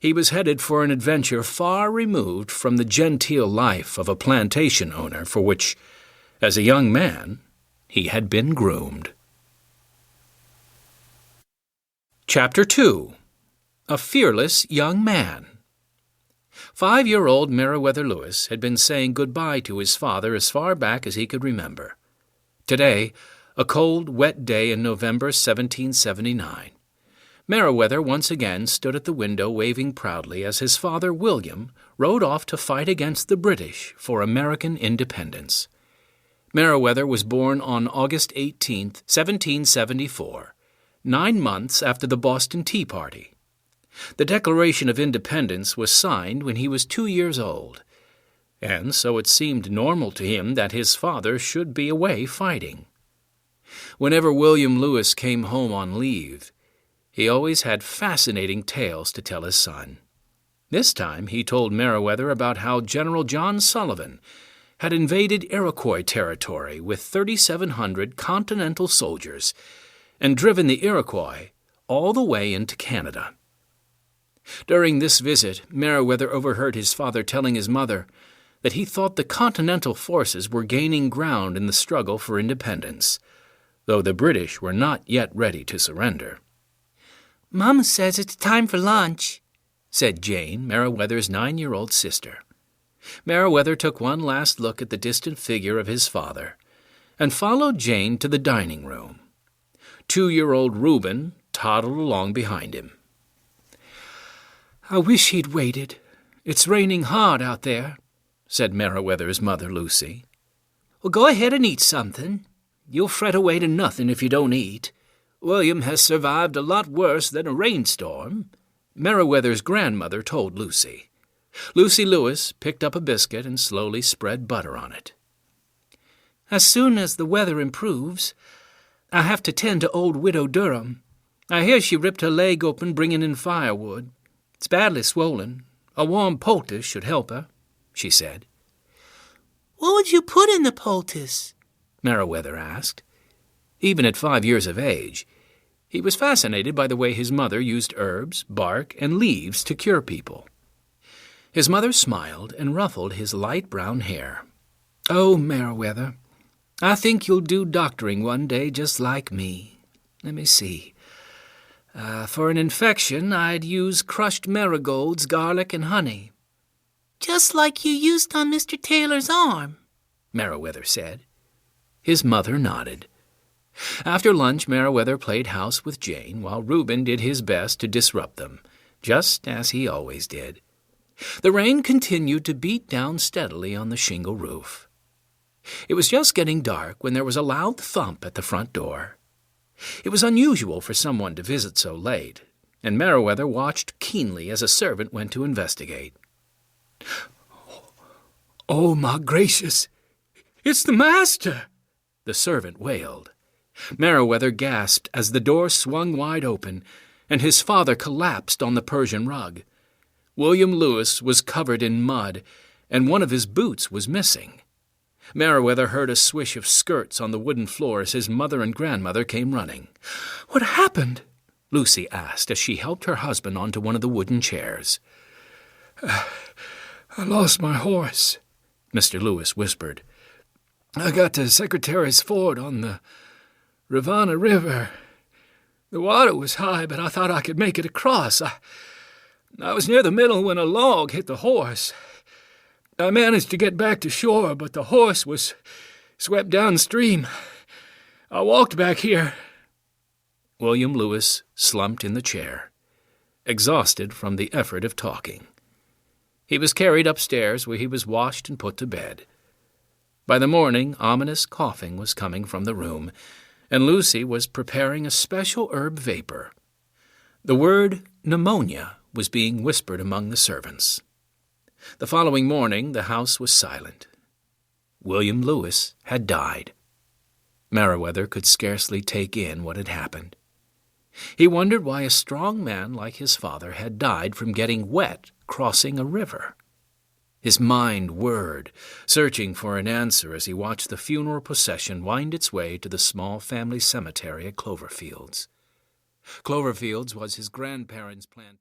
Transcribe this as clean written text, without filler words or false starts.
He was headed for an adventure far removed from the genteel life of a plantation owner for which, as a young man, he had been groomed. Chapter 2. A Fearless Young Man. 5-year-old Meriwether Lewis had been saying goodbye to his father as far back as he could remember. Today, a cold, wet day in November 1779, Meriwether once again stood at the window waving proudly as his father, William, rode off to fight against the British for American independence. Meriwether was born on August 18, 1774, 9 months after the Boston Tea Party. The Declaration of Independence was signed when he was 2 years old, and so it seemed normal to him that his father should be away fighting. Whenever William Lewis came home on leave, he always had fascinating tales to tell his son. This time he told Meriwether about how General John Sullivan had invaded Iroquois territory with 3,700 Continental soldiers and driven the Iroquois all the way into Canada. During this visit, Meriwether overheard his father telling his mother that he thought the Continental forces were gaining ground in the struggle for independence, though the British were not yet ready to surrender. "Mama says it's time for lunch," said Jane, Meriwether's 9-year-old sister. Meriwether took one last look at the distant figure of his father and followed Jane to the dining room. 2-year-old Reuben toddled along behind him. "I wish he'd waited. It's raining hard out there," said Meriwether's mother, Lucy. "Well, go ahead and eat something. You'll fret away to nothing if you don't eat. William has survived a lot worse than a rainstorm," Meriwether's grandmother told Lucy. Lucy Lewis picked up a biscuit and slowly spread butter on it. "As soon as the weather improves, I have to tend to old Widow Durham. I hear she ripped her leg open bringing in firewood. It's badly swollen. A warm poultice should help her," she said. "What would you put in the poultice?" Meriwether asked. Even at 5 years of age, he was fascinated by the way his mother used herbs, bark, and leaves to cure people. His mother smiled and ruffled his light brown hair. "Oh, Meriwether, I think you'll do doctoring one day just like me. Let me see. For an infection, I'd use crushed marigolds, garlic, and honey." "Just like you used on Mr. Taylor's arm," Meriwether said. His mother nodded. After lunch, Meriwether played house with Jane, while Reuben did his best to disrupt them, just as he always did. The rain continued to beat down steadily on the shingle roof. It was just getting dark when there was a loud thump at the front door. It was unusual for someone to visit so late, and Meriwether watched keenly as a servant went to investigate. "Oh, my gracious! It's the master!" the servant wailed. Meriwether gasped as the door swung wide open, and his father collapsed on the Persian rug. William Lewis was covered in mud, and one of his boots was missing. Meriwether heard a swish of skirts on the wooden floor as his mother and grandmother came running. "What happened?" Lucy asked as she helped her husband onto one of the wooden chairs. "I lost my horse," Mr. Lewis whispered. "I got to Secretary's Ford on the Rivanna River. The water was high, but I thought I could make it across. I was near the middle when a log hit the horse. I managed to get back to shore, but the horse was swept downstream. I walked back here." William Lewis slumped in the chair, exhausted from the effort of talking. He was carried upstairs, where he was washed and put to bed. By the morning, ominous coughing was coming from the room, and Lucy was preparing a special herb vapor. The word pneumonia was being whispered among the servants. The following morning, the house was silent. William Lewis had died. Meriwether could scarcely take in what had happened. He wondered why a strong man like his father had died from getting wet crossing a river. His mind whirred, searching for an answer as he watched the funeral procession wind its way to the small family cemetery at Cloverfields. Cloverfields was his grandparents' plantation.